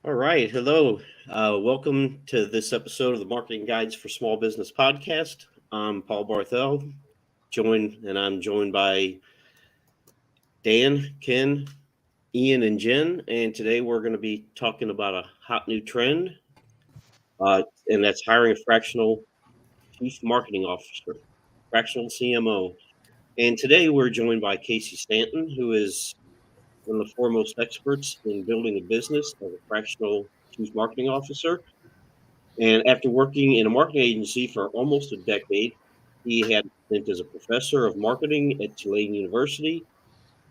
All right. Hello. Welcome to this episode of the Marketing Guides for Small Business podcast. I'm Paul Barthel, I'm joined by Dan, Ken, Ian, and Jen. And today we're going to be talking about a hot new trend, and that's hiring a fractional chief marketing officer, fractional CMO. And today we're joined by Casey Stanton, who is one of the foremost experts in building a business as a fractional chief marketing officer. And after working in a marketing agency for almost a decade, he had a stint as a professor of marketing at Tulane University.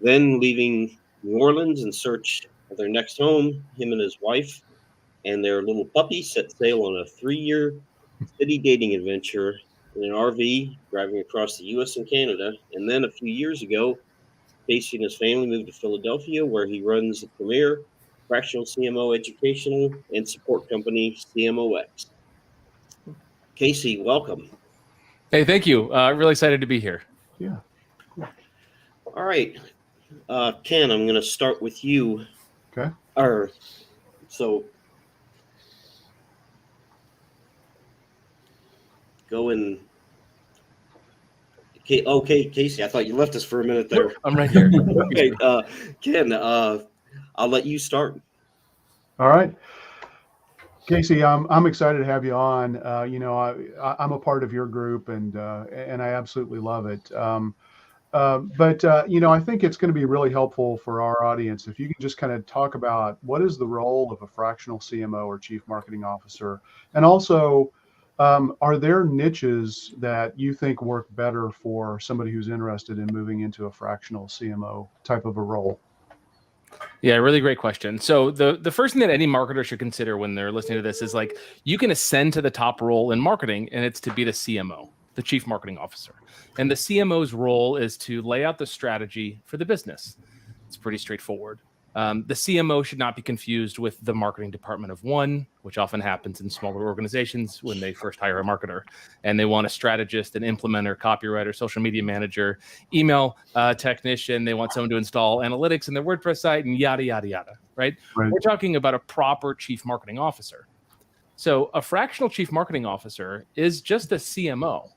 Then, leaving New Orleans in search of their next home, him and his wife and their little puppy set sail on a 3-year city dating adventure in an RV, driving across the US and Canada. And then a few years ago, Casey and his family moved to Philadelphia, where he runs the premier fractional CMO educational and support company, CMOx. Casey, welcome. Hey, thank you. Really excited to be here. Yeah. All right. Ken, I'm going to start with you. Okay. So go and... Okay, Casey, I thought you left us for a minute there. I'm right here. Okay, Ken, I'll let you start. All right. Casey, I'm excited to have you on. I'm a part of your group, and I absolutely love it. But I think it's going to be really helpful for our audience if you can just kind of talk about what is the role of a fractional CMO or chief marketing officer, and also are there niches that you think work better for somebody who's interested in moving into a fractional CMO type of a role? Yeah, really great question. So the first thing that any marketer should consider when they're listening to this is like you can ascend to the top role in marketing, and it's to be the CMO, the chief marketing officer. And the CMO's role is to lay out the strategy for the business. It's pretty straightforward. The CMO should not be confused with the marketing department of one, which often happens in smaller organizations when they first hire a marketer and they want a strategist, an implementer, copywriter, social media manager, email technician. They want someone to install analytics in their WordPress site and yada, yada, yada, right? We're talking about a proper chief marketing officer. So a fractional chief marketing officer is just a CMO.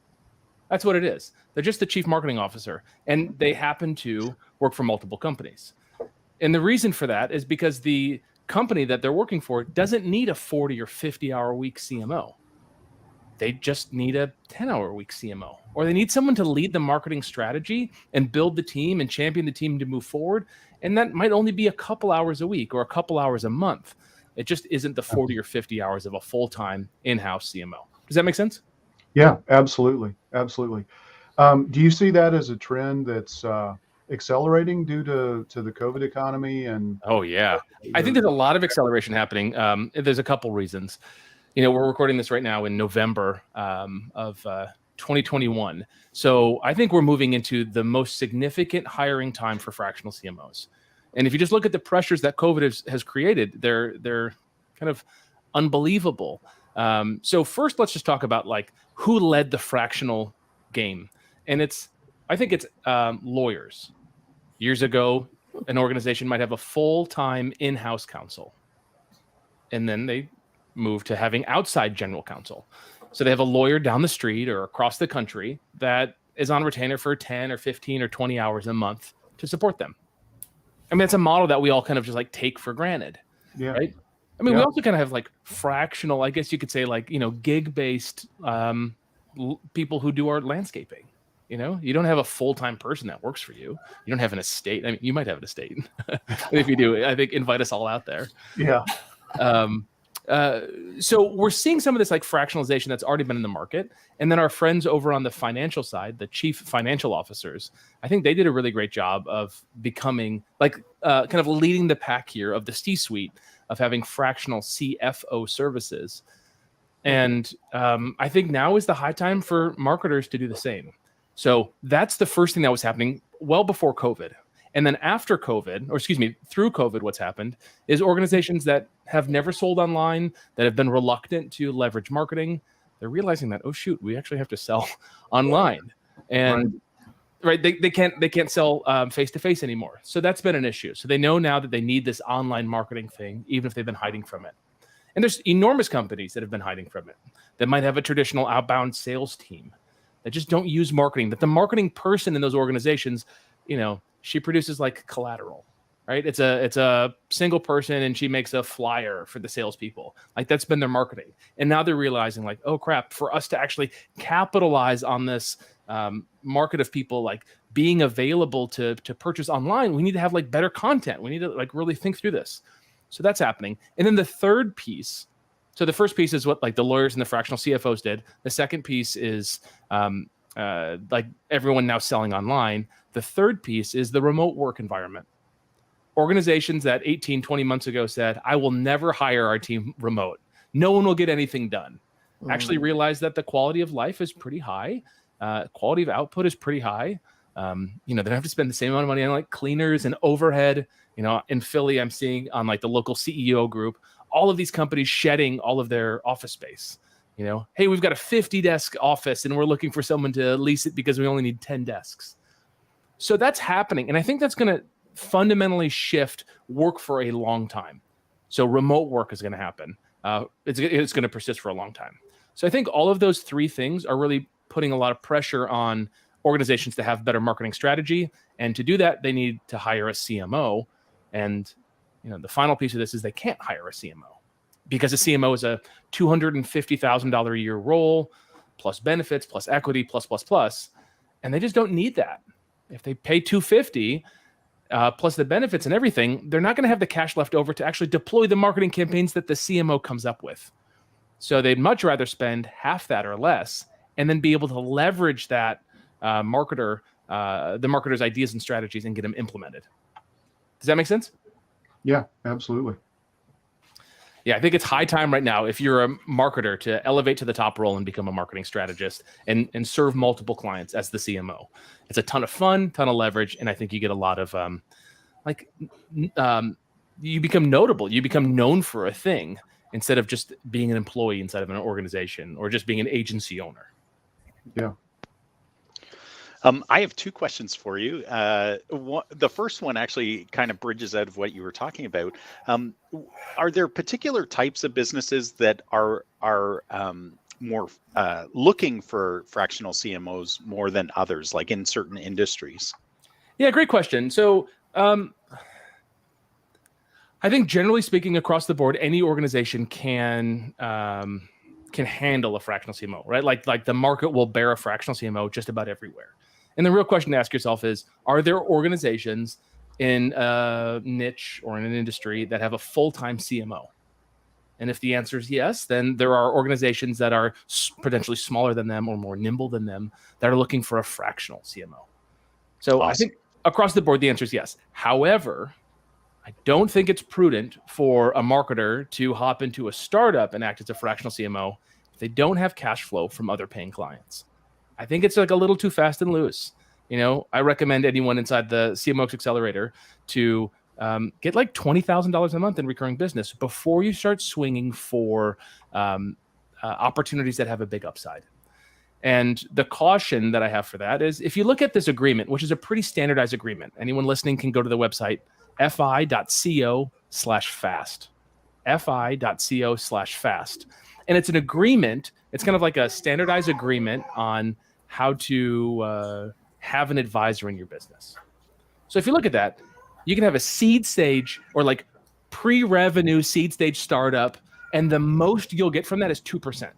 That's what it is. They're just the chief marketing officer, and they happen to work for multiple companies. And the reason for that is because the company that they're working for doesn't need a 40 or 50-hour week CMO. They just need a 10-hour week CMO, or they need someone to lead the marketing strategy and build the team and champion the team to move forward. And that might only be a couple hours a week or a couple hours a month. It just isn't the 40 or 50 hours of a full-time in-house CMO. Does that make sense? Yeah, absolutely. Absolutely. Do you see that as a trend that's accelerating due to the COVID economy? And oh yeah, I think there's a lot of acceleration happening. There's a couple reasons. We're recording this right now in November of 2021. So I think we're moving into the most significant hiring time for fractional CMOs. And if you just look at the pressures that COVID has created, they're kind of unbelievable. So first, let's just talk about like who led the fractional game. And I think it's lawyers. Years ago, an organization might have a full-time in-house counsel. And then they move to having outside general counsel. So they have a lawyer down the street or across the country that is on retainer for 10 or 15 or 20 hours a month to support them. I mean, it's a model that we all kind of just like take for granted, right? I mean, we also kind of have like fractional, I guess you could say like, gig-based people who do our landscaping. You don't have a full-time person that works for you. You don't have an estate. I mean, you might have an estate. If you do, I think invite us all out there. Yeah. So we're seeing some of this like fractionalization that's already been in the market. And then our friends over on the financial side, the chief financial officers, I think they did a really great job of becoming like kind of leading the pack here of the C-suite of having fractional CFO services. And I think now is the high time for marketers to do the same. So that's the first thing that was happening well before COVID. And then after COVID, or excuse me, through COVID, what's happened is organizations that have never sold online, that have been reluctant to leverage marketing, they're realizing that, oh, shoot, we actually have to sell online. And right? They can't sell face to face anymore. So that's been an issue. So they know now that they need this online marketing thing, even if they've been hiding from it. And there's enormous companies that have been hiding from it, that might have a traditional outbound sales team that just don't use marketing, that the marketing person in those organizations, she produces like collateral, right? It's a single person and she makes a flyer for the salespeople. Like that's been their marketing. And now they're realizing like, oh crap, for us to actually capitalize on this market of people like being available to purchase online, we need to have like better content. We need to like really think through this. So that's happening. And then the third piece, so the first piece is what like the lawyers and the fractional CFOs did. The second piece is like everyone now selling online. The third piece is the remote work environment. Organizations that 18, 20 months ago said, I will never hire our team remote. No one will get anything done. Actually realize that the quality of life is pretty high. Quality of output is pretty high. They don't have to spend the same amount of money on like cleaners and overhead. In Philly, I'm seeing on like the local CEO group, all of these companies shedding all of their office space. Hey, we've got a 50 desk office and we're looking for someone to lease it because we only need 10 desks. So that's happening. And I think that's going to fundamentally shift work for a long time. So remote work is going to happen. It's going to persist for a long time. So I think all of those three things are really putting a lot of pressure on organizations to have better marketing strategy. And to do that, they need to hire a CMO. And the final piece of this is they can't hire a CMO because a CMO is a $250,000 a year role, plus benefits, plus equity, plus, and they just don't need that. If they pay $250 plus the benefits and everything, they're not going to have the cash left over to actually deploy the marketing campaigns that the CMO comes up with. So they'd much rather spend half that or less, and then be able to leverage that the marketer's ideas and strategies and get them implemented. Does that make sense? Yeah, absolutely. Yeah, I think it's high time right now, if you're a marketer, to elevate to the top role and become a marketing strategist and serve multiple clients as the CMO. It's a ton of fun, ton of leverage, and I think you get a lot of you become notable. You become known for a thing instead of just being an employee inside of an organization or just being an agency owner. Yeah. I have two questions for you. The first one actually kind of bridges out of what you were talking about. Are there particular types of businesses that are more looking for fractional CMOs more than others, like in certain industries? Yeah, great question. So I think generally speaking, across the board, any organization can handle a fractional CMO, right? Like the market will bear a fractional CMO just about everywhere. And the real question to ask yourself is, are there organizations in a niche or in an industry that have a full-time CMO? And if the answer is yes, then there are organizations that are potentially smaller than them or more nimble than them that are looking for a fractional CMO. So awesome. I think across the board, the answer is yes. However, I don't think it's prudent for a marketer to hop into a startup and act as a fractional CMO if they don't have cash flow from other paying clients. I think it's like a little too fast and loose. I recommend anyone inside the CMOx Accelerator to get like $20,000 a month in recurring business before you start swinging for opportunities that have a big upside. And the caution that I have for that is, if you look at this agreement, which is a pretty standardized agreement, anyone listening can go to the website fi.co/fast, fi.co/fast. And it's an agreement. It's kind of like a standardized agreement on how to have an advisor in your business. So if you look at that, you can have a seed stage or like pre-revenue seed stage startup, and the most you'll get from that is 2%.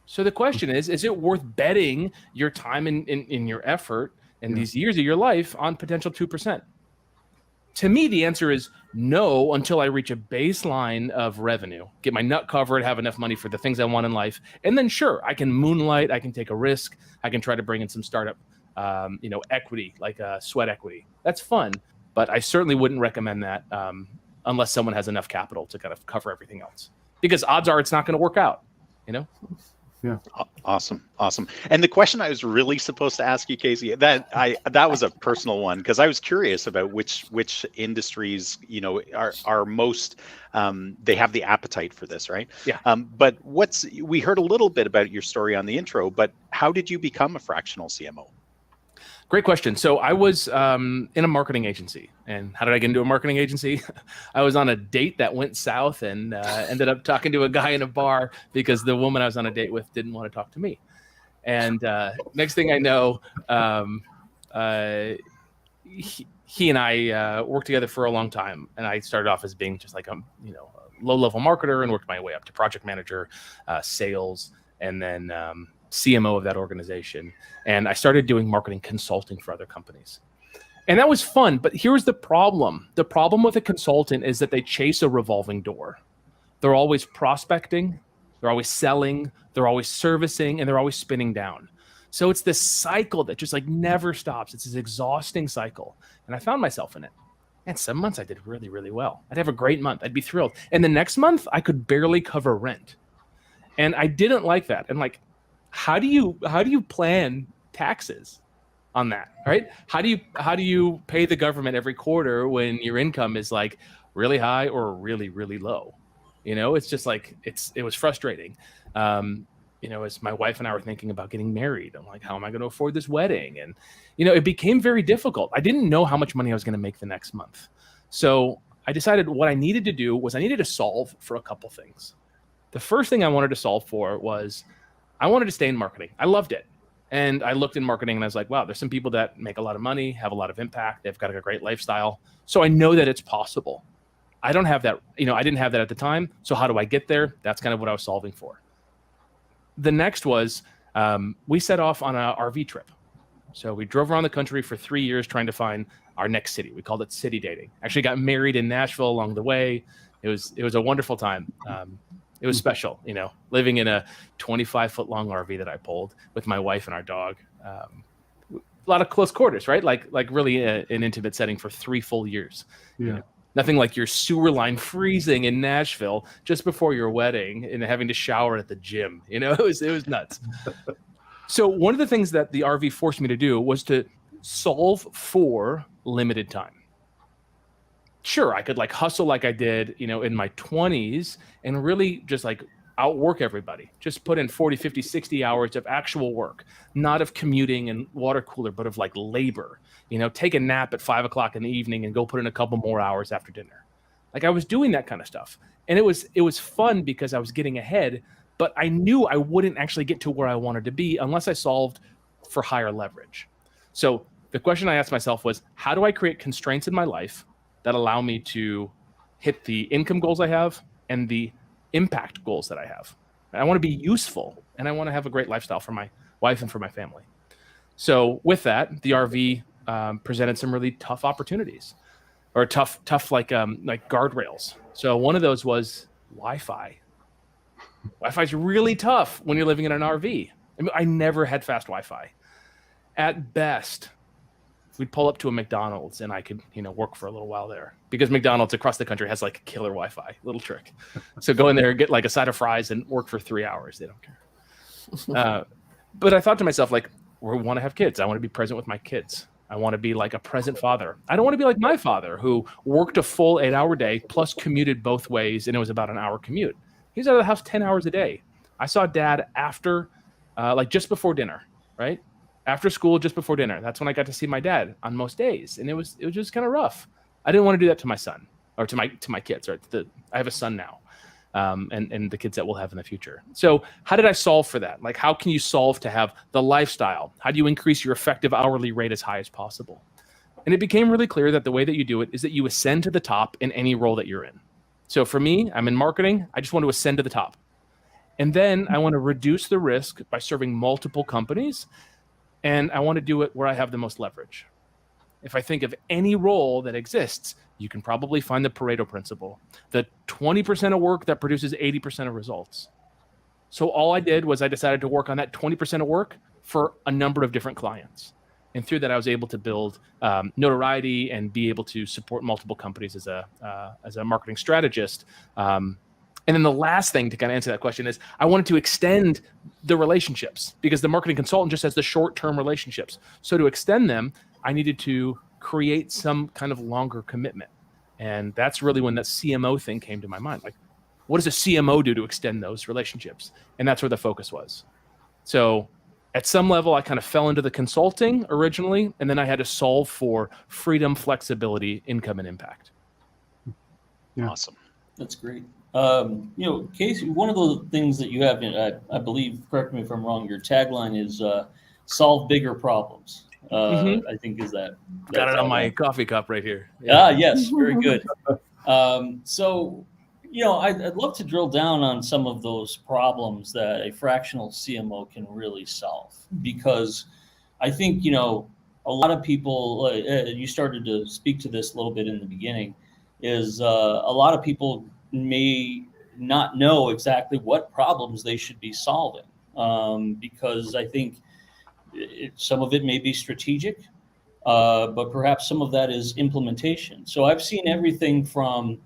So the question is it worth betting your time in your effort and these years of your life on potential 2%? To me, the answer is no, until I reach a baseline of revenue, get my nut covered, have enough money for the things I want in life. And then sure, I can moonlight, I can take a risk, I can try to bring in some startup, equity, like sweat equity. That's fun, but I certainly wouldn't recommend that unless someone has enough capital to kind of cover everything else. Because odds are it's not going to work out, Yeah. Awesome. And the question I was really supposed to ask you, Casey, that was a personal one, because I was curious about which industries, are most, they have the appetite for this, right? Yeah. But we heard a little bit about your story on the intro, but how did you become a fractional CMO? Great question. So I was in a marketing agency. And how did I get into a marketing agency? I was on a date that went south and ended up talking to a guy in a bar because the woman I was on a date with didn't want to talk to me. And next thing I know, he and I worked together for a long time. And I started off as being just like a low-level marketer and worked my way up to project manager, sales, and then CMO of that organization. And I started doing marketing consulting for other companies. And that was fun, but here's the problem. The problem with a consultant is that they chase a revolving door. They're always prospecting, they're always selling, they're always servicing, and they're always spinning down. So it's this cycle that just like never stops. It's this exhausting cycle. And I found myself in it. And some months I did really, really well. I'd have a great month. I'd be thrilled. And the next month I could barely cover rent. And I didn't like that. And like, how do you plan taxes on that, right? How do you pay the government every quarter when your income is like really high or really, really low? It's just like it was frustrating. As my wife and I were thinking about getting married, I'm like, how am I going to afford this wedding? And it became very difficult. I didn't know how much money I was going to make the next month. So I decided what I needed to do was I needed to solve for a couple things. The first thing I wanted to solve for was I wanted to stay in marketing. I loved it. And I looked in marketing and I was like, wow, there's some people that make a lot of money, have a lot of impact. They've got a great lifestyle. So I know that it's possible. I don't have that. I didn't have that at the time. So how do I get there? That's kind of what I was solving for. The next was we set off on an RV trip. So we drove around the country for 3 years trying to find our next city. We called it city dating. Actually got married in Nashville along the way. It was a wonderful time. It was special, living in a 25-foot long RV that I pulled with my wife and our dog. A lot of close quarters, right? Like really an intimate setting for 3 full years. Yeah. Nothing like your sewer line freezing in Nashville just before your wedding and having to shower at the gym. It was nuts. So one of the things that the RV forced me to do was to solve for limited time. Sure, I could like hustle like I did, in my 20s and really just like outwork everybody. Just put in 40, 50, 60 hours of actual work, not of commuting and water cooler, but of like labor. Take a nap at 5 o'clock in the evening and go put in a couple more hours after dinner. Like I was doing that kind of stuff. And it was fun because I was getting ahead, but I knew I wouldn't actually get to where I wanted to be unless I solved for higher leverage. So the question I asked myself was, how do I create constraints in my life that allow me to hit the income goals I have and the impact goals that I have? I want to be useful and I want to have a great lifestyle for my wife and for my family. So with that, the RV presented some really tough opportunities, or tough like guardrails. So one of those was Wi-Fi. Wi-Fi is really tough when you're living in an RV. I never had fast Wi-Fi. At best, we'd pull up to a McDonald's and I could, work for a little while there because McDonald's across the country has like killer Wi-Fi, little trick. So go in there, get like a side of fries and work for 3 hours. They don't care. But I thought to myself, like, we want to have kids. I want to be present with my kids. I want to be like a present father. I don't want to be like my father who worked a full 8-hour day plus commuted both ways. And it was about an hour commute. He was out of the house 10 hours a day. I saw dad after, just before dinner, right? After school, just before dinner. That's when I got to see my dad on most days. And it was just kind of rough. I didn't want to do that to my son or to my kids. Right? I have a son now, and the kids that we'll have in the future. So how did I solve for that? Like, how can you solve to have the lifestyle? How do you increase your effective hourly rate as high as possible? And it became really clear that the way that you do it is that you ascend to the top in any role that you're in. So for me, I'm in marketing. I just want to ascend to the top. And then I want to reduce the risk by serving multiple companies. And I want to do it where I have the most leverage. If I think of any role that exists, you can probably find the Pareto principle, the 20% of work that produces 80% of results. So all I did was I decided to work on that 20% of work for a number of different clients. And through that, I was able to build notoriety and be able to support multiple companies as a marketing strategist. And then the last thing to kind of answer that question is I wanted to extend the relationships because the marketing consultant just has the short-term relationships. So to extend them, I needed to create some kind of longer commitment. And that's really when that CMO thing came to my mind. Like, what does a CMO do to extend those relationships? And that's where the focus was. So At some level, I kind of fell into the consulting originally, and then I had to solve for freedom, flexibility, income, and impact. Yeah. Awesome. That's great. Casey, one of the things that you have, I believe, correct me if I'm wrong, your tagline is solve bigger problems. I think is that. Got it on my coffee cup right here. Yeah. Yes, very good. So, I'd love to drill down on some of those problems that a fractional CMO can really solve, because I think, a lot of people, you started to speak to this a little bit in the beginning, is a lot of people may not know exactly what problems they should be solving, because I think some of it may be strategic, but perhaps some of that is implementation. So I've seen everything from,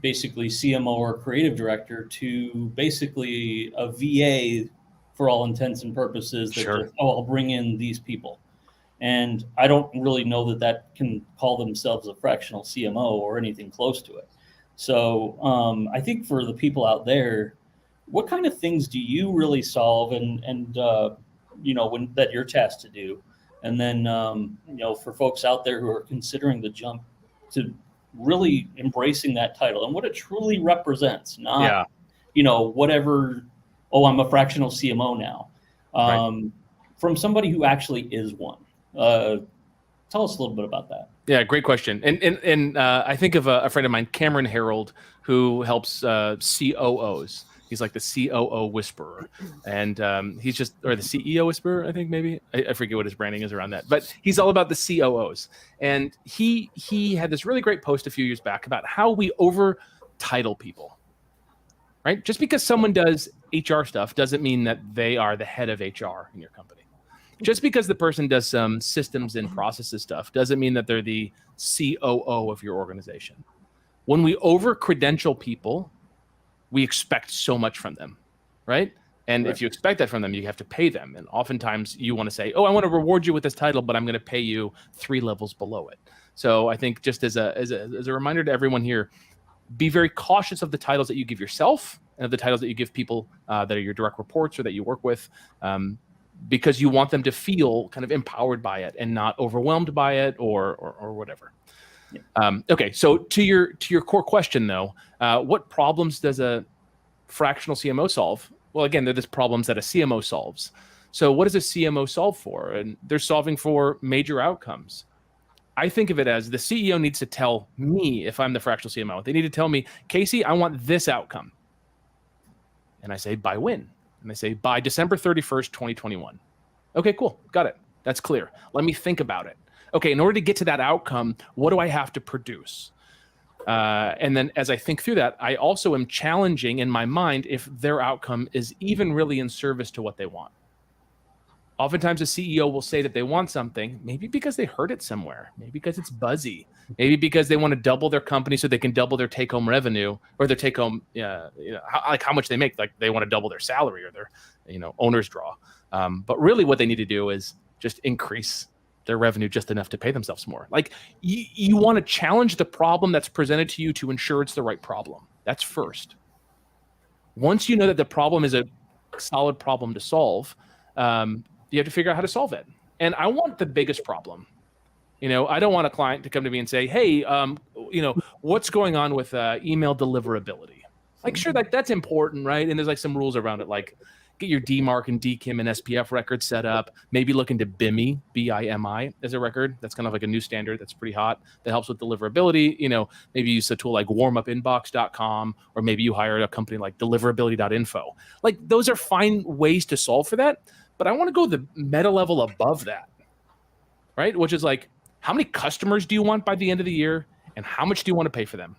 basically CMO or creative director to basically a VA for all intents and purposes that Sure. just, I'll bring in these people. And I don't really know that can call themselves a fractional CMO or anything close to it. So I think for the people out there, what kind of things do you really solve and when that you're tasked to do? And then, for folks out there who are considering the jump to really embracing that title and what it truly represents, not, whatever, I'm a fractional CMO now, from somebody who actually is one. Tell us a little bit about that. Yeah, great question. And I think of a friend of mine, Cameron Harold, who helps COOs. He's like the COO whisperer, and he's just, or the CEO whisperer, I think maybe. I forget what his branding is around that, but he's all about the COOs. And he had this really great post a few years back about how we over title people, right? Just because someone does HR stuff doesn't mean that they are the head of HR in your company. Just because the person does some systems and processes stuff doesn't mean that they're the COO of your organization. When we over credential people, we expect so much from them, right? And if you expect that from them, you have to pay them. And oftentimes you want to say, I want to reward you with this title, but I'm going to pay you 3 levels below it. So I think just as a reminder to everyone here, be very cautious of the titles that you give yourself and of the titles that you give people that are your direct reports or that you work with, because you want them to feel kind of empowered by it and not overwhelmed by it or whatever. Okay, so to your core question though, what problems does a fractional CMO solve? Well, again, they're just problems that a CMO solves. So what does a CMO solve for? And they're solving for major outcomes. I think of it as the CEO needs to tell me, if I'm the fractional CMO, they need to tell me, Casey, I want this outcome. And I say, by when? And they say, by December 31st, 2021. Okay, cool. Got it. That's clear. Let me think about it. Okay, in order to get to that outcome, what do I have to produce? And then as I think through that, I also am challenging in my mind if their outcome is even really in service to what they want. Oftentimes a CEO will say that they want something, maybe because they heard it somewhere, maybe because it's buzzy, maybe because they want to double their company so they can double their take-home revenue or their take-home, like how much they make, like they want to double their salary or their, owner's draw. But really what they need to do is just increase their revenue just enough to pay themselves more. Like you want to challenge the problem that's presented to you to ensure it's the right problem. That's first. Once you know that the problem is a solid problem to solve, you have to figure out how to solve it. And I want the biggest problem. I don't want a client to come to me and say, hey, what's going on with email deliverability? Like, sure, that's important, right? And there's like some rules around it, like get your DMARC and DKIM and SPF records set up, maybe look into BIMI, B-I-M-I as a record. That's kind of like a new standard that's pretty hot that helps with deliverability. Maybe use a tool like warmupinbox.com, or maybe you hire a company like deliverability.info. Like those are fine ways to solve for that. But I want to go the meta level above that, right? Which is like, how many customers do you want by the end of the year? And how much do you want to pay for them?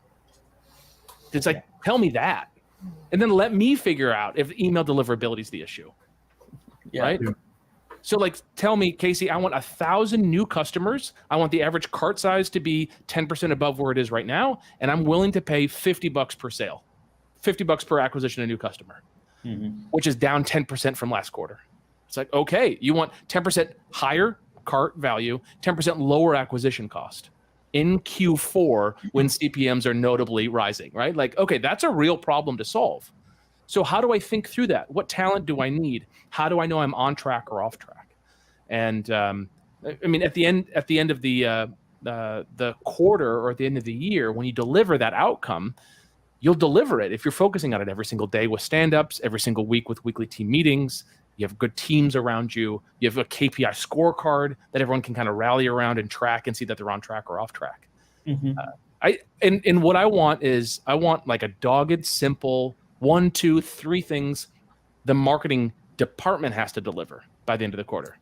It's like, tell me that. And then let me figure out if email deliverability is the issue, right? Yeah. So like, tell me, Casey, I want 1,000 new customers. I want the average cart size to be 10% above where it is right now. And I'm willing to pay $50 per sale, $50 per acquisition of a new customer, which is down 10% from last quarter. It's like, okay, you want 10% higher cart value, 10% lower acquisition cost in Q4 when CPMs are notably rising, right? Like, okay, that's a real problem to solve. So how do I think through that? What talent do I need? How do I know I'm on track or off track? And I mean, at the end of the quarter or at the end of the year, when you deliver that outcome, you'll deliver it if you're focusing on it every single day with stand-ups, every single week with weekly team meetings. You have good teams around you. You have a KPI scorecard that everyone can kind of rally around and track and see that they're on track or off track. Mm-hmm. And what I want is like a dogged, simple 1, 2, 3 things the marketing department has to deliver by the end of the quarter.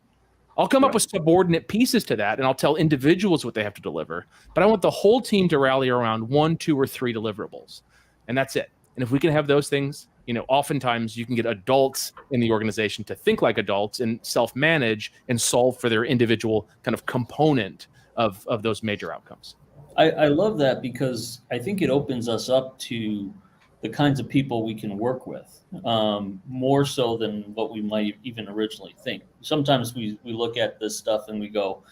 I'll come up with subordinate pieces to that, and I'll tell individuals what they have to deliver. But I want the whole team to rally around 1, 2, or 3 deliverables, and that's it. And if we can have those things, oftentimes you can get adults in the organization to think like adults and self-manage and solve for their individual kind of component of those major outcomes. I love that, because I think it opens us up to the kinds of people we can work with, more so than what we might even originally think. Sometimes we look at this stuff and we go,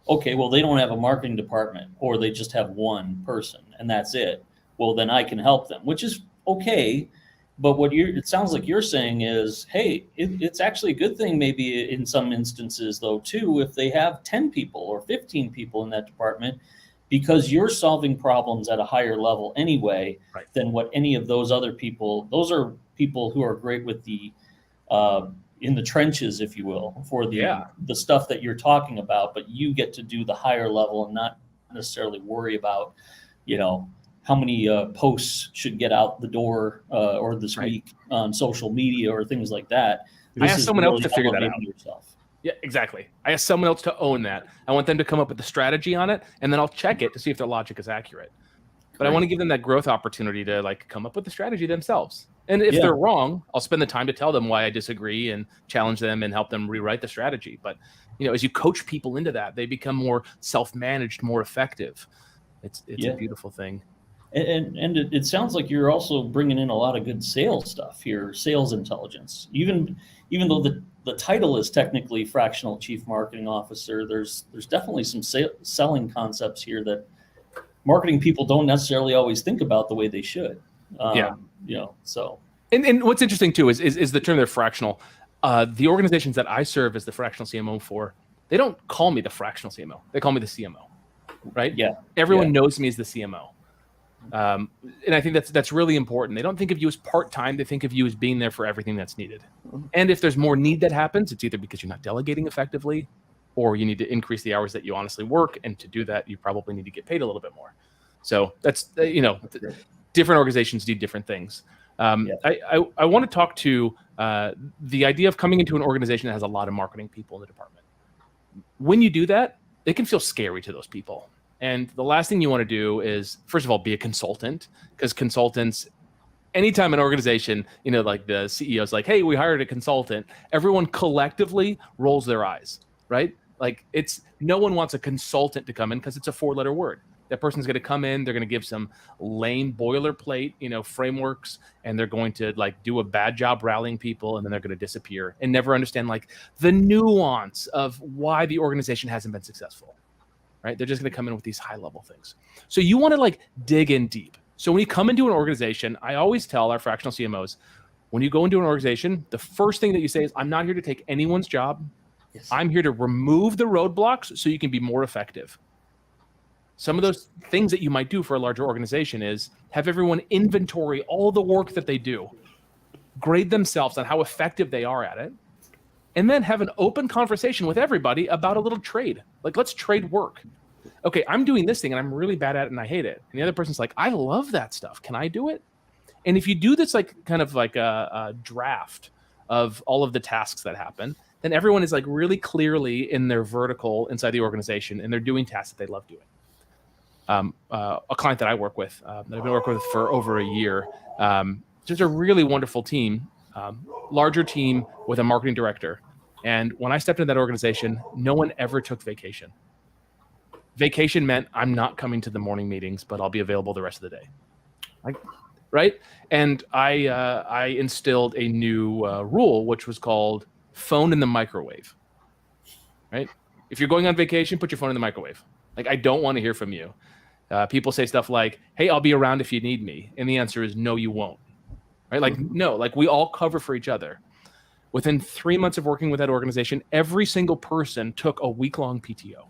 okay, well, they don't have a marketing department, or they just have one person and that's it. Well, then I can help them, which is okay. But it sounds like you're saying is, hey, it's actually a good thing maybe in some instances, though, too, if they have 10 people or 15 people in that department, because you're solving problems at a higher level anyway than what any of those other people. Those are people who are great with the in the trenches, if you will, for the stuff that you're talking about. But you get to do the higher level and not necessarily worry about, how many posts should get out the door or this week on social media or things like that. I asked someone else to figure that out. Yourself. Yeah, exactly. I asked someone else to own that. I want them to come up with the strategy on it, and then I'll check it to see if their logic is accurate. But I want to give them that growth opportunity to come up with the strategy themselves. And if they're wrong, I'll spend the time to tell them why I disagree and challenge them and help them rewrite the strategy. But as you coach people into that, they become more self-managed, more effective. It's a beautiful thing. And it sounds like you're also bringing in a lot of good sales stuff here, sales intelligence. Even though the title is technically Fractional Chief Marketing Officer, there's definitely some selling concepts here that marketing people don't necessarily always think about the way they should. So. And what's interesting too is the term there, fractional. The organizations that I serve as the fractional CMO for, they don't call me the fractional CMO. They call me the CMO, right? Yeah. Everyone knows me as the CMO. And I think that's really important. They don't think of you as part-time. They think of you as being there for everything that's needed. And if there's more need that happens, it's either because you're not delegating effectively, or you need to increase the hours that you honestly work. And to do that, you probably need to get paid a little bit more. So that's, different organizations need different things. I want to talk to the idea of coming into an organization that has a lot of marketing people in the department. When you do that, it can feel scary to those people. And the last thing you want to do is, first of all, be a consultant, because consultants, anytime an organization, like the CEO's like, hey, we hired a consultant, everyone collectively rolls their eyes, right? Like no one wants a consultant to come in because it's a 4-letter word. That person's going to come in, they're going to give some lame boilerplate, frameworks, and they're going to do a bad job rallying people, and then they're going to disappear and never understand the nuance of why the organization hasn't been successful. Right? They're just going to come in with these high level things. So you want to dig in deep. So when you come into an organization, I always tell our fractional CMOs, when you go into an organization, the first thing that you say is, I'm not here to take anyone's job. Yes. I'm here to remove the roadblocks so you can be more effective. Some of those things that you might do for a larger organization is have everyone inventory all the work that they do, grade themselves on how effective they are at it, and then have an open conversation with everybody about a little trade. Let's trade work. Okay, I'm doing this thing and I'm really bad at it and I hate it. And the other person's like, I love that stuff. Can I do it? And if you do this kind of a draft of all of the tasks that happen, then everyone is really clearly in their vertical inside the organization, and they're doing tasks that they love doing. A client that I work with, that I've been working with for over a year, just a really wonderful team, larger team with a marketing director. And when I stepped into that organization, no one ever took vacation. Vacation meant I'm not coming to the morning meetings, but I'll be available the rest of the day. Right? And I instilled a new rule, which was called phone in the microwave. Right? If you're going on vacation, put your phone in the microwave. I don't want to hear from you. People say stuff like, hey, I'll be around if you need me. And the answer is no, you won't. right? Like, no, like we all cover for each other. Within 3 months of working with that organization, every single person took a week-long PTO.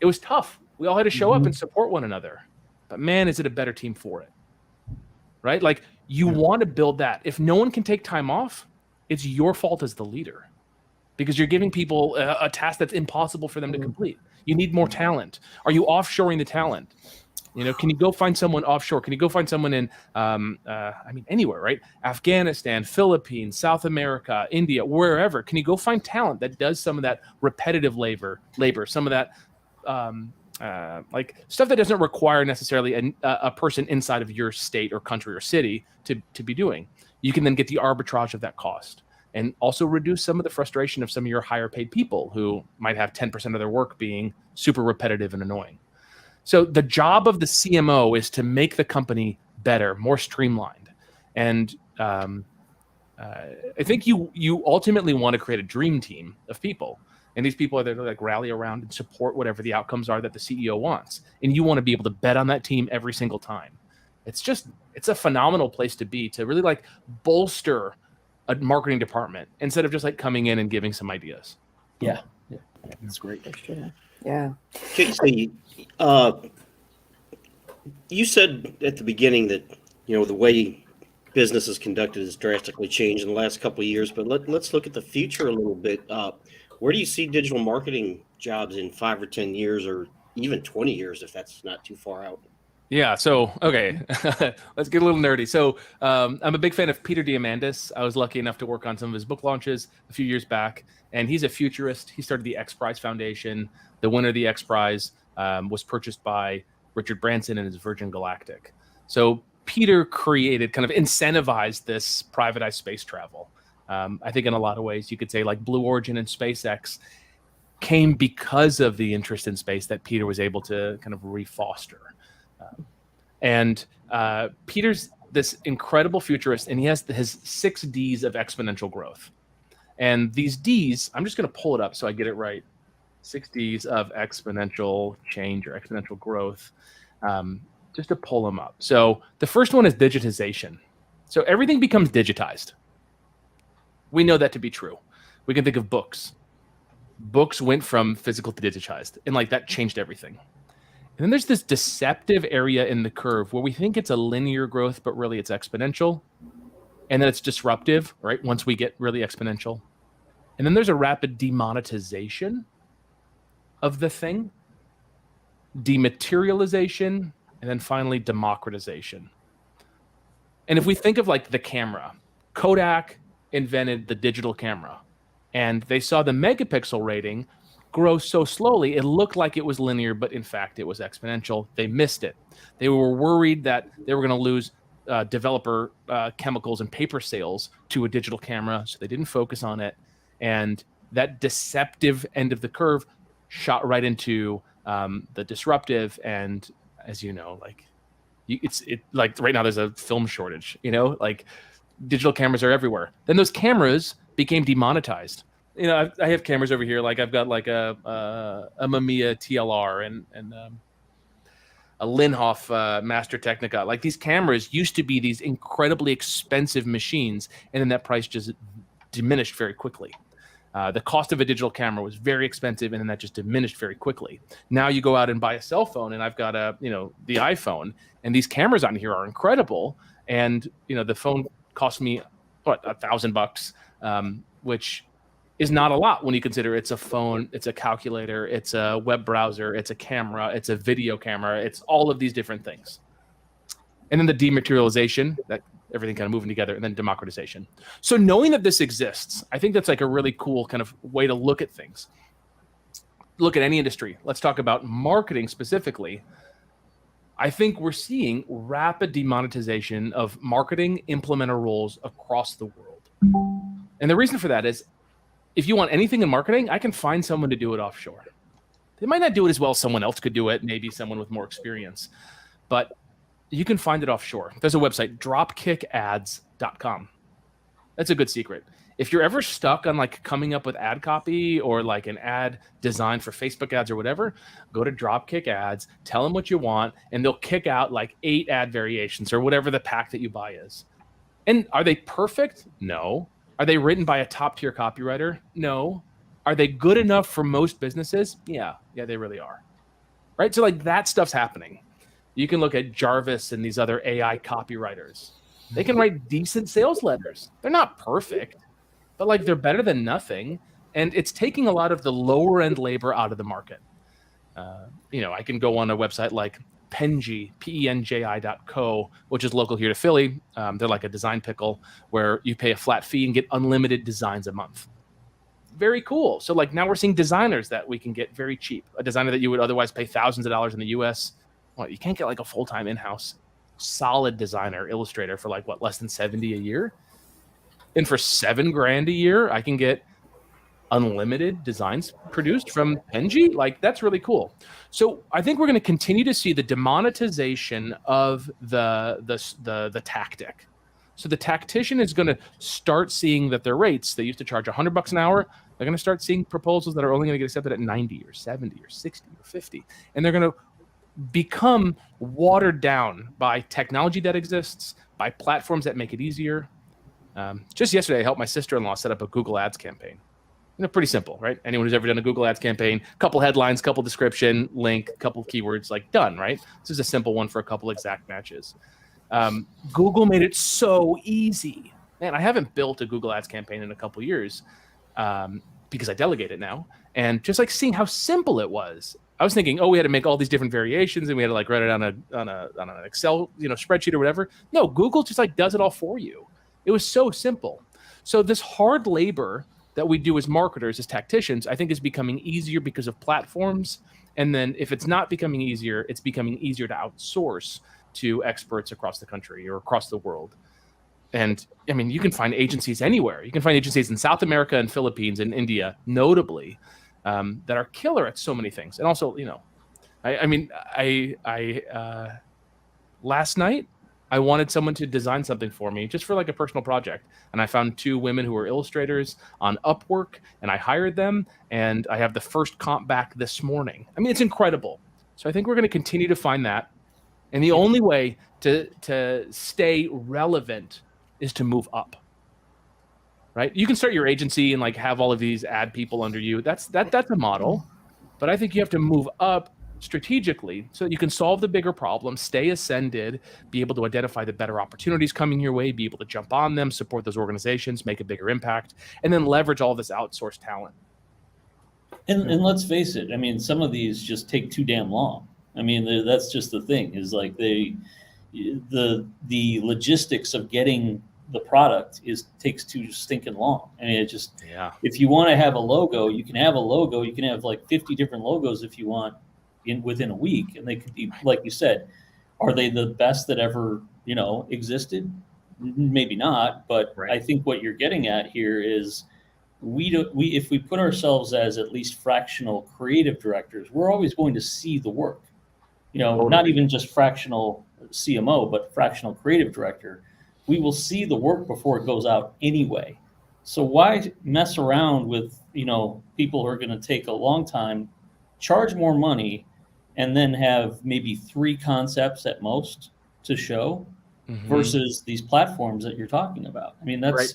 It was tough. We all had to show up and support one another. But man, is it a better team for it, right? Like you want to build that. If no one can take time off, it's your fault as the leader because you're giving people a task that's impossible for them to complete. You need more talent. Are you offshoring the talent? Can you go find someone offshore? Can you go find someone in, anywhere, right? Afghanistan, Philippines, South America, India, wherever. Can you go find talent that does some of that repetitive labor, some of that, like stuff that doesn't require necessarily a person inside of your state or country or city to be doing? You can then get the arbitrage of that cost and also reduce some of the frustration of some of your higher paid people who might have 10% of their work being super repetitive and annoying. So the job of the CMO is to make the company better, more streamlined. And I think you ultimately want to create a dream team of people. And these people are there to like rally around and support whatever the outcomes are that the CEO wants. And you want to be able to bet on that team every single time. It's a phenomenal place to be, to really like bolster a marketing department instead of just like coming in and giving some ideas. Yeah. That's great. Yeah. Casey, you said at the beginning that, the way business is conducted has drastically changed in the last couple of years, but let's look at the future a little bit. Where do you see digital marketing jobs in 5 or 10 years or even 20 years, if that's not too far out? Yeah. So, okay, let's get a little nerdy. So I'm a big fan of Peter Diamandis. I was lucky enough to work on some of his book launches a few years back, and he's a futurist. He started the X Prize Foundation. The winner of the X Prize was purchased by Richard Branson and his Virgin Galactic. So Peter created, kind of incentivized this privatized space travel. I think in a lot of ways you could say like Blue Origin and SpaceX came because of the interest in space that Peter was able to kind of refoster. Peter's this incredible futurist, and he has his 6 Ds of exponential growth. And these Ds, I'm just going to pull it up so I get it right. 6 Ds of exponential change or exponential growth, just to pull them up. So the first one is digitization. So everything becomes digitized. We know that to be true. We can think of books. Books went from physical to digitized, and like that changed everything. And then there's this deceptive area in the curve where we think it's a linear growth, but really it's exponential. And then it's disruptive, right? Once we get really exponential. And then there's a rapid demonetization of the thing, dematerialization, and then finally democratization. And if we think of like the camera, Kodak invented the digital camera, and they saw the megapixel rating grow so slowly, it looked like it was linear, but in fact, it was exponential. They missed it. They were worried that they were going to lose developer chemicals and paper sales to a digital camera, so they didn't focus on it. And that deceptive end of the curve shot right into the disruptive. And as you know, like like right now there's a film shortage, like digital cameras are everywhere. Then those cameras became demonetized. I have cameras over here. Like I've got like a Mamiya TLR and a Linhof Master Technica. Like these cameras used to be these incredibly expensive machines, and then that price just diminished very quickly. The cost of a digital camera was very expensive, and then that just diminished very quickly. Now you go out and buy a cell phone, and I've got the iPhone, and these cameras on here are incredible. And the phone cost me $1,000, which is not a lot when you consider it's a phone, it's a calculator, it's a web browser, it's a camera, it's a video camera, it's all of these different things. And then the dematerialization, that everything kind of moving together, and then democratization. So knowing that this exists, I think that's like a really cool kind of way to look at things. Look at any industry. Let's talk about marketing specifically. I think we're seeing rapid demonetization of marketing implementer roles across the world. And the reason for that is, if you want anything in marketing, I can find someone to do it offshore. They might not do it as well as someone else could do it, maybe someone with more experience, but you can find it offshore. There's a website, dropkickads.com. That's a good secret. If you're ever stuck on like coming up with ad copy or like an ad design for Facebook ads or whatever, go to Dropkick Ads, tell them what you want, and they'll kick out like 8 ad variations or whatever the pack that you buy is. And are they perfect? No. Are they written by a top tier copywriter? No. Are they good enough for most businesses? Yeah, they really are. Right? So like that stuff's happening. You can look at Jarvis and these other AI copywriters. They can write decent sales letters. They're not perfect, but like they're better than nothing. And it's taking a lot of the lower end labor out of the market. I can go on a website like Penji, penji.co, which is local here to Philly. They're like a design pickle where you pay a flat fee and get unlimited designs a month. Very cool. So like now we're seeing designers that we can get very cheap. A designer that you would otherwise pay thousands of dollars in the US. Well, you can't get like a full-time in-house solid designer, illustrator for like less than 70 a year. And for $7,000 a year, I can get unlimited designs produced from Penji. Like that's really cool. So I think we're going to continue to see the demonetization of the tactic. So the tactician is going to start seeing that their rates, they used to charge $100 an hour. They're going to start seeing proposals that are only going to get accepted at 90 or 70 or 60 or 50. And they're going to become watered down by technology that exists, by platforms that make it easier. Just yesterday, I helped my sister-in-law set up a Google Ads campaign. Pretty simple, right? Anyone who's ever done a Google Ads campaign, couple headlines, couple description, link, couple keywords, like done, right? This is a simple one for a couple exact matches. Google made it so easy. Man, I haven't built a Google Ads campaign in a couple years because I delegate it now. And just like seeing how simple it was, I was thinking, we had to make all these different variations and we had to like write it on an Excel, spreadsheet or whatever. No, Google just like does it all for you. It was so simple. So this hard labor that we do as marketers, as tacticians, I think is becoming easier because of platforms. And then if it's not becoming easier, it's becoming easier to outsource to experts across the country or across the world. And I mean, you can find agencies anywhere. You can find agencies in South America and Philippines and India, notably, that are killer at so many things. And also, last night, I wanted someone to design something for me just for like a personal project. And I found 2 women who were illustrators on Upwork and I hired them and I have the first comp back this morning. I mean, it's incredible. So I think we're going to continue to find that. And the only way to stay relevant is to move up, right? You can start your agency and like have all of these ad people under you. That's a model, but I think you have to move up strategically so that you can solve the bigger problems, stay ascended, be able to identify the better opportunities coming your way, be able to jump on them, support those organizations, make a bigger impact, and then leverage all this outsourced talent. And let's face it, I mean, some of these just take too damn long. I mean, that's just the thing is like the logistics of getting the product takes too stinking long. I mean, if you want to have a logo, you can have a logo. You can have like 50 different logos if you want within a week. And they could be, like you said, are they the best that ever, existed? Maybe not. But right. I think what you're getting at here is if we put ourselves as at least fractional creative directors, we're always going to see the work. Not even just fractional CMO, but fractional creative director. We will see the work before it goes out anyway. So why mess around with, people who are going to take a long time, charge more money, and then have maybe 3 concepts at most to show versus these platforms that you're talking about. I mean, that's right.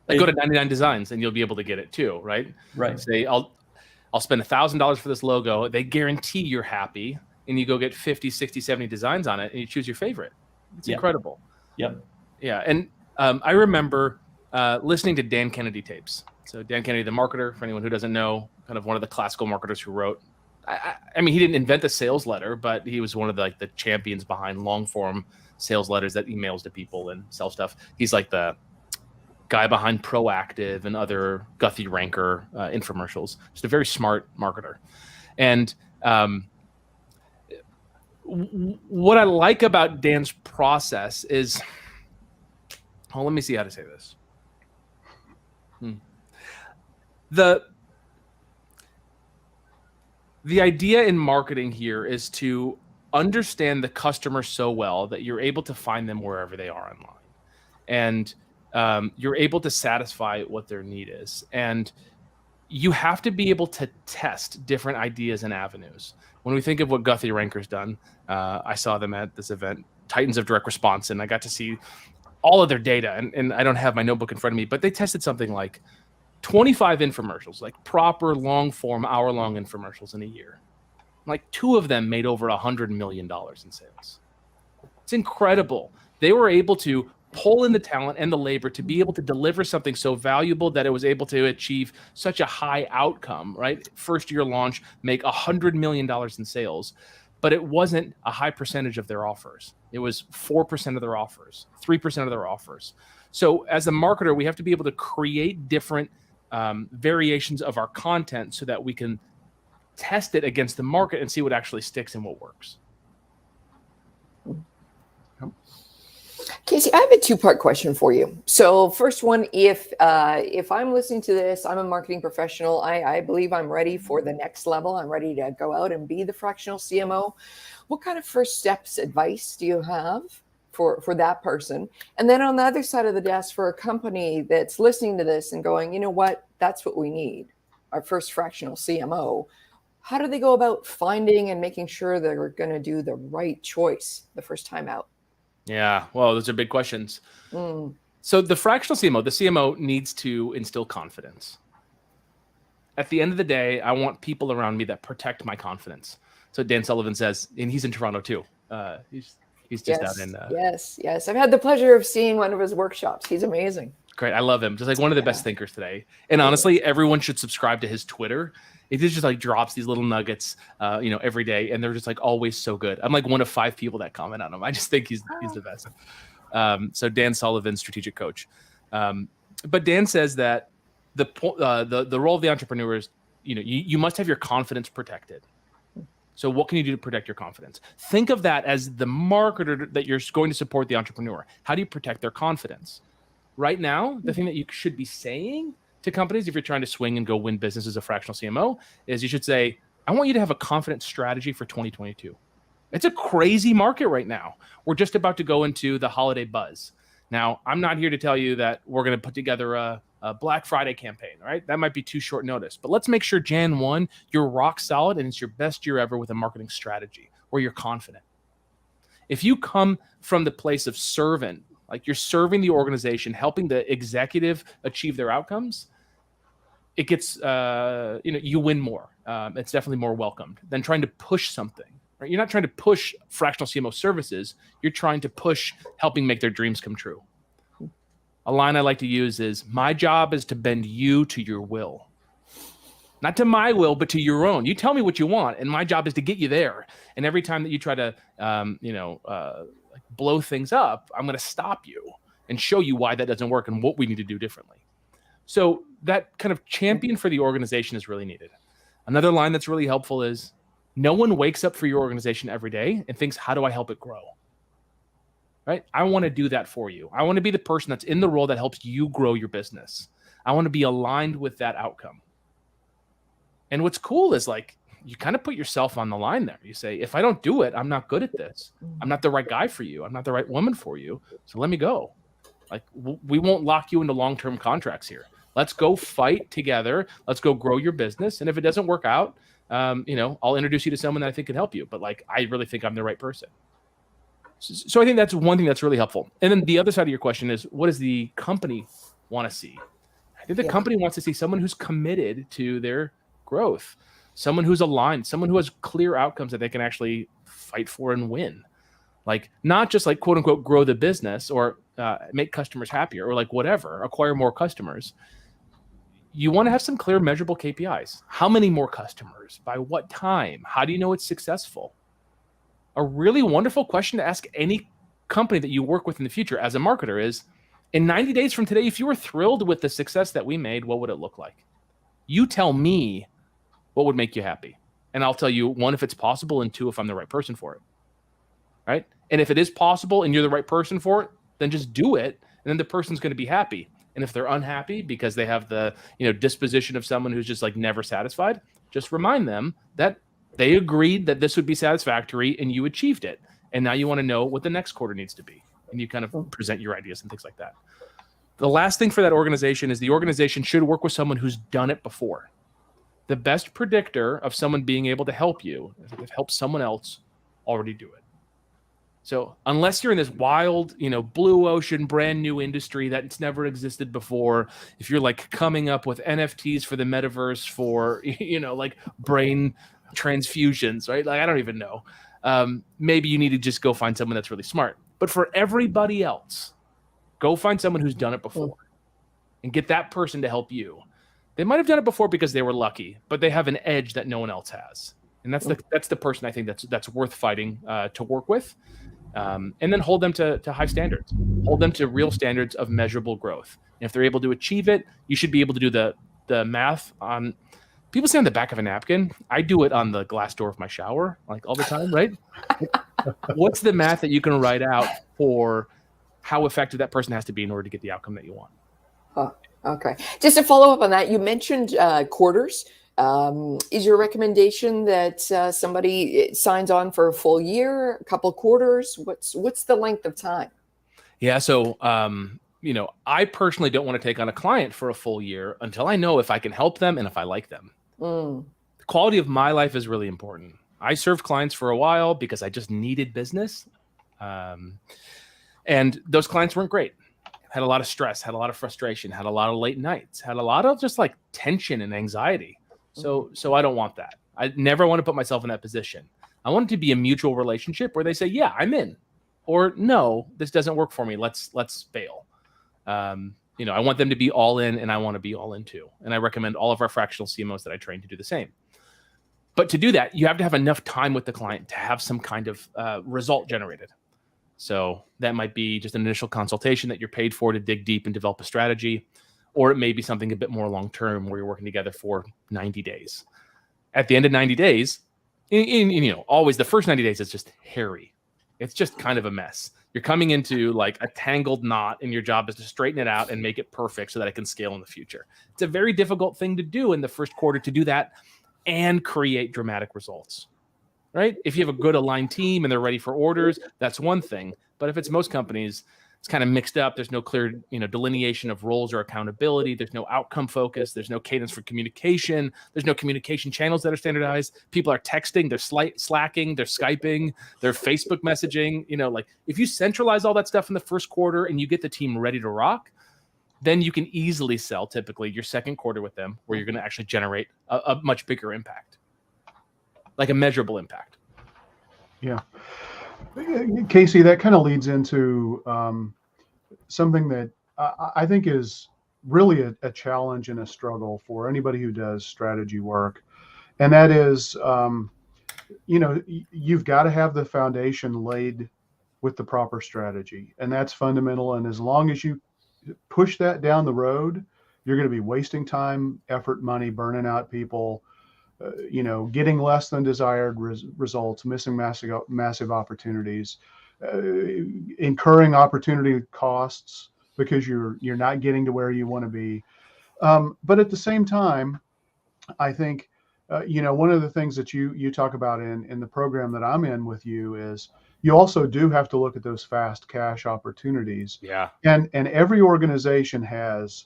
Like go to 99 Designs and you'll be able to get it too, right? Right. Say I'll spend $1,000 for this logo. They guarantee you're happy. And you go get 50, 60, 70 designs on it and you choose your favorite. It's incredible. Yep. Yeah. And I remember listening to Dan Kennedy tapes. So Dan Kennedy, the marketer, for anyone who doesn't know, kind of one of the classical marketers who wrote, I mean, he didn't invent the sales letter, but he was one of the champions behind long form sales letters that emails to people and sell stuff. He's like the guy behind Proactive and other Guthy Ranker infomercials. Just a very smart marketer. And what I like about Dan's process is, let me see how to say this. The idea in marketing here is to understand the customer so well that you're able to find them wherever they are online. And you're able to satisfy what their need is. And you have to be able to test different ideas and avenues. When we think of what Guthy Ranker's done, I saw them at this event, Titans of Direct Response, and I got to see all of their data, and I don't have my notebook in front of me, but they tested something like 25 infomercials, like proper long form, hour-long infomercials in a year. Like 2 of them made over $100 million in sales. It's incredible. They were able to pull in the talent and the labor to be able to deliver something so valuable that it was able to achieve such a high outcome, right? First year launch, make $100 million in sales, but it wasn't a high percentage of their offers. It was 4% of their offers, 3% of their offers. So as a marketer, we have to be able to create different variations of our content so that we can test it against the market and see what actually sticks and what works. Casey, I have a 2-part question for you. So first one, if I'm listening to this, I'm a marketing professional. I believe I'm ready for the next level. I'm ready to go out and be the fractional CMO. What kind of first steps advice do you have for that person? And then on the other side of the desk, for a company that's listening to this and going, you know what, that's what we need, our first fractional CMO. How do they go about finding and making sure they're going to do the right choice the first time out? Yeah, well, those are big questions. So the fractional CMO, the CMO needs to instill confidence. At the end of the day, I want people around me that protect my confidence. So Dan Sullivan says, and he's in Toronto too. He's just out in. Yes. I've had the pleasure of seeing one of his workshops. He's amazing. Great. I love him. Just like one of the best thinkers today. And honestly, everyone should subscribe to his Twitter. It just like drops these little nuggets, every day. And they're just like always so good. I'm like one of 5 people that comment on him. I just think he's the best. So Dan Sullivan, strategic coach. But Dan says that the role of the entrepreneur is, you must have your confidence protected. So what can you do to protect your confidence? Think of that as the marketer that you're going to support the entrepreneur. How do you protect their confidence? Right now, the thing that you should be saying to companies, if you're trying to swing and go win business as a fractional CMO, is you should say, I want you to have a confident strategy for 2022. It's a crazy market right now. We're just about to go into the holiday buzz. Now, I'm not here to tell you that we're going to put together a Black Friday campaign, right? That might be too short notice. But let's make sure Jan 1, you're rock solid and it's your best year ever with a marketing strategy where you're confident. If you come from the place of servant, like you're serving the organization, helping the executive achieve their outcomes, it gets, you win more. It's definitely more welcomed than trying to push something. Right? You're not trying to push fractional CMO services. You're trying to push helping make their dreams come true. A line I like to use is, my job is to bend you to your will. Not to my will, but to your own. You tell me what you want, and my job is to get you there. And every time that you try to, blow things up, I'm going to stop you and show you why that doesn't work and what we need to do differently. So that kind of champion for the organization is really needed. Another line that's really helpful is, no one wakes up for your organization every day and thinks, how do I help it grow? Right? I want to do that for you. I want to be the person that's in the role that helps you grow your business. I want to be aligned with that outcome. And what's cool is like, you kind of put yourself on the line there. You say, if I don't do it, I'm not good at this. I'm not the right guy for you. I'm not the right woman for you. So let me go. Like, we won't lock you into long-term contracts here. Let's go fight together. Let's go grow your business. And if it doesn't work out, I'll introduce you to someone that I think can help you. But like, I really think I'm the right person. So I think that's one thing that's really helpful. And then the other side of your question is, what does the company want to see? I think the company wants to see someone who's committed to their growth, someone who's aligned, someone who has clear outcomes that they can actually fight for and win. Like, not just like, quote unquote, grow the business or make customers happier or like whatever, acquire more customers. You want to have some clear measurable KPIs. How many more customers? By what time? How do you know it's successful? A really wonderful question to ask any company that you work with in the future as a marketer is, in 90 days from today, if you were thrilled with the success that we made, what would it look like? You tell me what would make you happy. And I'll tell you, 1, if it's possible, and 2, if I'm the right person for it. Right? And if it is possible and you're the right person for it, then just do it. And then the person's going to be happy. And if they're unhappy because they have the disposition of someone who's just like never satisfied, just remind them that they agreed that this would be satisfactory and you achieved it. And now you want to know what the next quarter needs to be. And you kind of present your ideas and things like that. The last thing for that organization is the organization should work with someone who's done it before. The best predictor of someone being able to help you is if it helps someone else already do it. So unless you're in this wild, blue ocean, brand new industry that's never existed before, if you're like coming up with NFTs for the metaverse for, like brain transfusions, right? Like, I don't even know. Maybe you need to just go find someone that's really smart. But for everybody else, go find someone who's done it before and get that person to help you. They might have done it before because they were lucky, but they have an edge that no one else has. And that's the person I think that's worth fighting to work with. And then hold them to high standards. Hold them to real standards of measurable growth. And if they're able to achieve it, you should be able to do the math on. People say on the back of a napkin. I do it on the glass door of my shower, like all the time, right? What's the math that you can write out for how effective that person has to be in order to get the outcome that you want? Oh, okay. Just to follow up on that, you mentioned quarters. Is your recommendation that somebody signs on for a full year, a couple quarters? What's the length of time? Yeah. So, I personally don't want to take on a client for a full year until I know if I can help them and if I like them. The quality of my life is really important. I served clients for a while because I just needed business. And those clients weren't great. Had a lot of stress, had a lot of frustration, had a lot of late nights, had a lot of just like tension and anxiety. So I don't want that. I never want to put myself in that position. I want it to be a mutual relationship where they say, yeah, I'm in, or no, this doesn't work for me. Let's bail. I want them to be all in, and I want to be all in too. And I recommend all of our fractional CMOs that I train to do the same. But to do that, you have to have enough time with the client to have some kind of result generated. So that might be just an initial consultation that you're paid for to dig deep and develop a strategy, or it may be something a bit more long-term where you're working together for 90 days. At the end of 90 days, always the first 90 days is just hairy. It's just kind of a mess. You're coming into like a tangled knot, and your job is to straighten it out and make it perfect so that it can scale in the future. It's a very difficult thing to do in the first quarter, to do that and create dramatic results, right? If you have a good aligned team and they're ready for orders, that's one thing. But if it's most companies, it's kind of mixed up. There's no clear, delineation of roles or accountability. There's no outcome focus. There's no cadence for communication. There's no communication channels that are standardized. People are texting, they're slacking, they're Skyping, they're Facebook messaging. Like if you centralize all that stuff in the first quarter and you get the team ready to rock, then you can easily sell typically your second quarter with them, where you're going to actually generate a much bigger impact, like a measurable impact. Yeah. Casey, that kind of leads into something that I think is really a challenge and a struggle for anybody who does strategy work. And that is, you've got to have the foundation laid with the proper strategy. And that's fundamental. And as long as you push that down the road, you're going to be wasting time, effort, money, burning out people, getting less than desired results, missing massive opportunities, incurring opportunity costs because you're not getting to where you want to be. But at the same time, I think, one of the things that you talk about in the program that I'm in with you is you also do have to look at those fast cash opportunities. Yeah. And every organization has,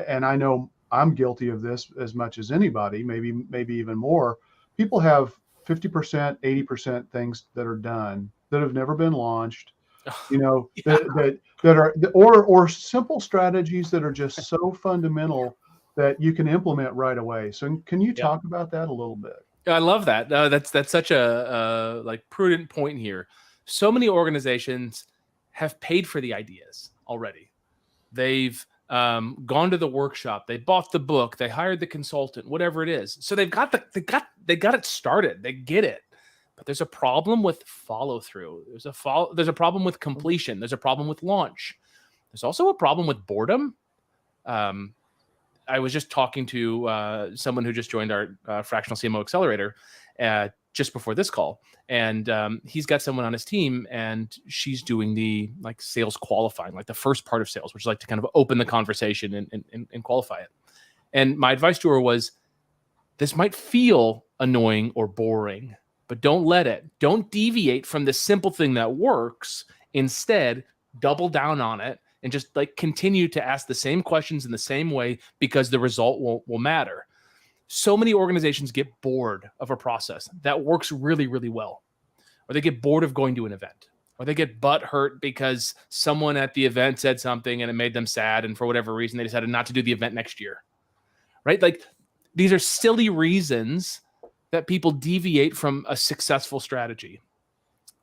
and I know I'm guilty of this as much as anybody, maybe even more. People have 50%, 80% things that are done that have never been launched, that are, or simple strategies that are just so fundamental that you can implement right away. So can you talk about that a little bit? I love that. That's such a prudent point here. So many organizations have paid for the ideas already. They've gone to the workshop, they bought the book, they hired the consultant, whatever it is. So they got it started. They get it. But there's a problem with follow through. There's a problem with completion. There's a problem with launch. There's also a problem with boredom. I was just talking to someone who just joined our Fractional CMO Accelerator just before this call. And he's got someone on his team, and she's doing the sales qualifying, like the first part of sales, which is like to kind of open the conversation and qualify it. And my advice to her was, this might feel annoying or boring, but don't deviate from the simple thing that works. Instead, double down on it and just continue to ask the same questions in the same way, because the result will matter. So many organizations get bored of a process that works really, really well, or they get bored of going to an event, or they get butt hurt because someone at the event said something and it made them sad, and for whatever reason they decided not to do the event next year, right? Like, these are silly reasons that people deviate from a successful strategy.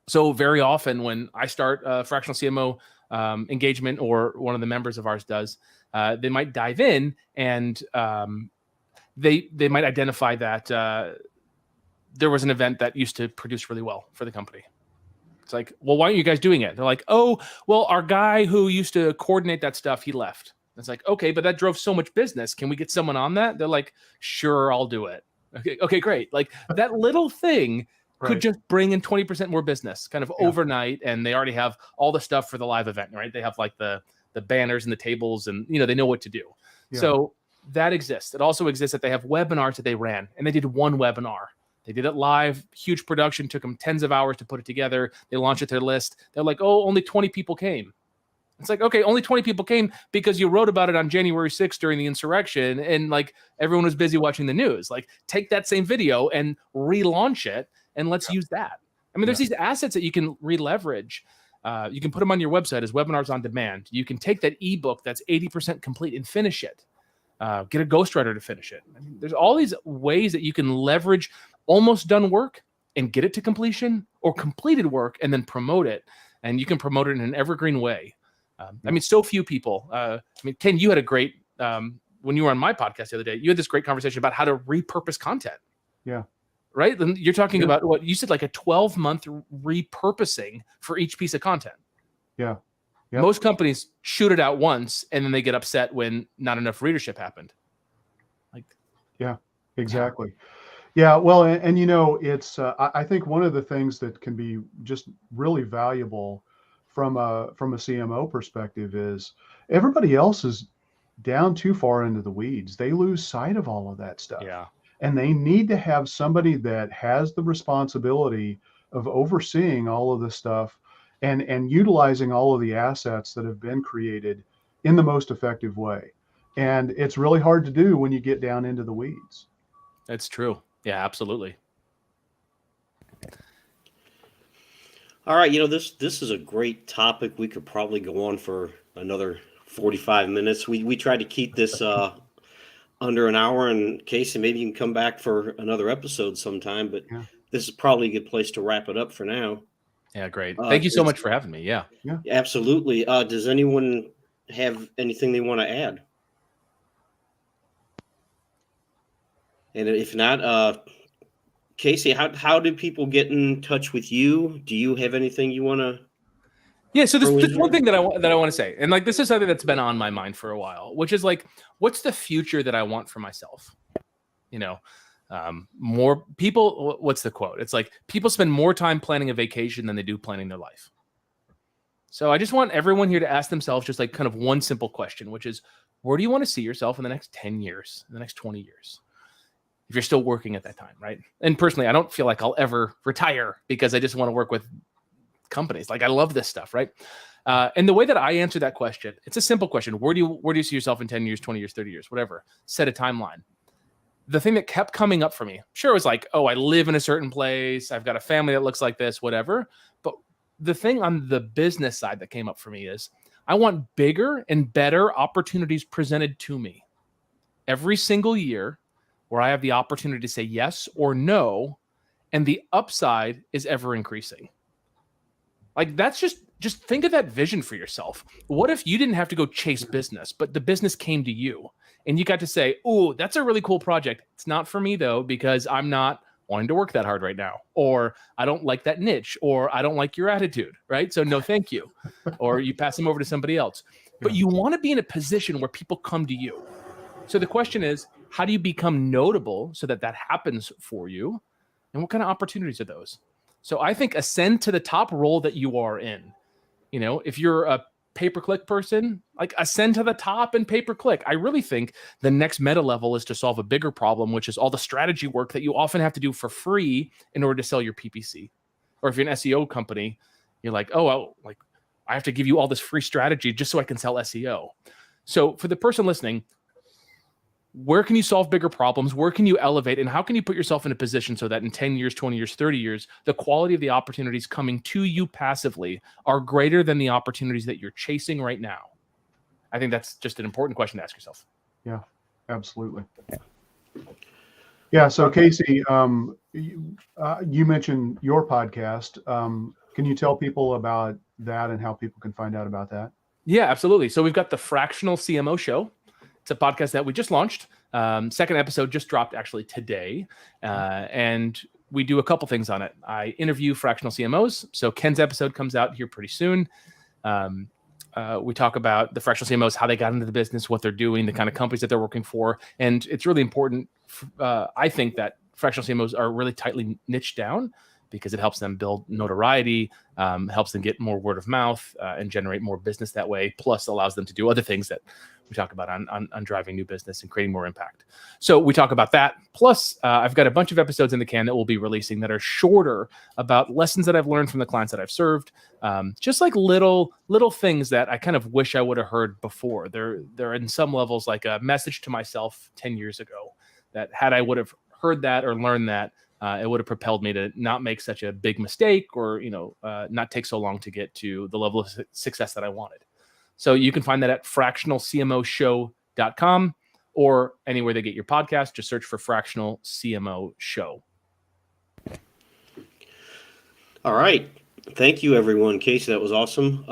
So very often when I start a fractional CMO engagement, or one of the members of ours does, they might dive in and they might identify that there was an event that used to produce really well for the company. It's like, well, why aren't you guys doing it? They're like, oh, well, our guy who used to coordinate that stuff, he left. It's like, okay, but that drove so much business. Can we get someone on that? They're like, sure, I'll do it. Okay, great. Like, that little thing could just bring in 20% more business kind of overnight. And they already have all the stuff for the live event, right? They have like the banners and the tables, and, you know, they know what to do. Yeah. So that exists. It also exists that they have webinars that they ran, and they did one webinar. They did it live, huge production, took them tens of hours to put it together. They launched it to their list. They're like, oh, only 20 people came. It's like, okay, only 20 people came because you wrote about it on January 6th during the insurrection, and like everyone was busy watching the news. Like, take that same video and relaunch it, and let's use that. I mean, there's these assets that you can re-leverage. You can put them on your website as webinars on demand. You can take that ebook that's 80% complete and finish it. Get a ghostwriter to finish it. I mean, there's all these ways that you can leverage almost done work and get it to completion, or completed work and then promote it. And you can promote it in an evergreen way. I mean, so few people. I mean, Ken, you had a great, when you were on my podcast the other day, you had this great conversation about how to repurpose content. Yeah. Right? And you're talking about what you said, like a 12-month repurposing for each piece of content. Yeah. Yep. Most companies shoot it out once and then they get upset when not enough readership happened. Like, yeah, exactly. Yeah. Well, and you know, it's, I think one of the things that can be just really valuable from a CMO perspective is everybody else is down too far into the weeds. They lose sight of all of that stuff. Yeah. And they need to have somebody that has the responsibility of overseeing all of this stuff and utilizing all of the assets that have been created in the most effective way. And it's really hard to do when you get down into the weeds. That's true. Yeah, absolutely. All right, you know, this is a great topic. We could probably go on for another 45 minutes. We tried to keep this under an hour, and Casey, maybe you can come back for another episode sometime, but this is probably a good place to wrap it up for now. Yeah, great. Thank you so much for having me. Yeah. Absolutely. Does anyone have anything they want to add? And if not, Casey, how do people get in touch with you? Do you have anything you want to? Yeah, so this one thing that I want to say, and like, this is something that's been on my mind for a while, which is like, what's the future that I want for myself? You know, more people. What's the quote? It's like, people spend more time planning a vacation than they do planning their life. So I just want everyone here to ask themselves just like kind of one simple question, which is, where do you want to see yourself in the next 10 years, in the next 20 years? If you're still working at that time, right? And personally, I don't feel like I'll ever retire because I just want to work with companies. Like, I love this stuff, right? And the way that I answer that question, it's a simple question. Where do you see yourself in 10 years, 20 years, 30 years, whatever? Set a timeline. The thing that kept coming up for me, sure, it was like, oh, I live in a certain place. I've got a family that looks like this, whatever. But the thing on the business side that came up for me is I want bigger and better opportunities presented to me every single year, where I have the opportunity to say yes or no, and the upside is ever increasing. Like, that's just think of that vision for yourself. What if you didn't have to go chase business, but the business came to you and you got to say, oh, that's a really cool project. It's not for me though, because I'm not wanting to work that hard right now, or I don't like that niche, or I don't like your attitude, right? So no, thank you. Or you pass them over to somebody else. But you want to be in a position where people come to you. So the question is, how do you become notable so that happens for you? And what kind of opportunities are those? So I think ascend to the top role that you are in. You know, if you're a pay-per-click person, like, ascend to the top and pay-per-click. I really think the next meta level is to solve a bigger problem, which is all the strategy work that you often have to do for free in order to sell your PPC. Or if you're an SEO company, you're like, oh, like, I have to give you all this free strategy just so I can sell SEO. So for the person listening, where can you solve bigger problems? Where can you elevate? And how can you put yourself in a position so that in 10 years, 20 years, 30 years, the quality of the opportunities coming to you passively are greater than the opportunities that you're chasing right now? I think that's just an important question to ask yourself. Yeah, absolutely. Yeah. So Casey, you mentioned your podcast. Can you tell people about that and how people can find out about that? Yeah, absolutely. So we've got the Fractional CMO Show. It's a podcast that we just launched. Second episode just dropped actually today. And we do a couple things on it. I interview fractional CMOs. So Ken's episode comes out here pretty soon. We talk about the fractional CMOs, how they got into the business, what they're doing, the kind of companies that they're working for. And it's really important, I think, that fractional CMOs are really tightly niched down because it helps them build notoriety, helps them get more word of mouth and generate more business that way, plus allows them to do other things that we talk about on driving new business and creating more impact. So we talk about that. Plus, I've got a bunch of episodes in the can that we'll be releasing that are shorter about lessons that I've learned from the clients that I've served. Just like little things that I kind of wish I would have heard before. They're in some levels like a message to myself 10 years ago that had I would have heard that or learned that, it would have propelled me to not make such a big mistake or, not take so long to get to the level of success that I wanted. So you can find that at fractionalcmoshow.com or anywhere they get your podcast. Just search for Fractional CMO Show. All right. Thank you, everyone. Casey, that was awesome.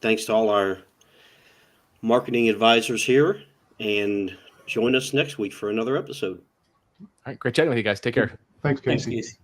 Thanks to all our marketing advisors here, and join us next week for another episode. All right. Great chatting with you guys. Take care. Thanks, Thanks, Casey. Casey.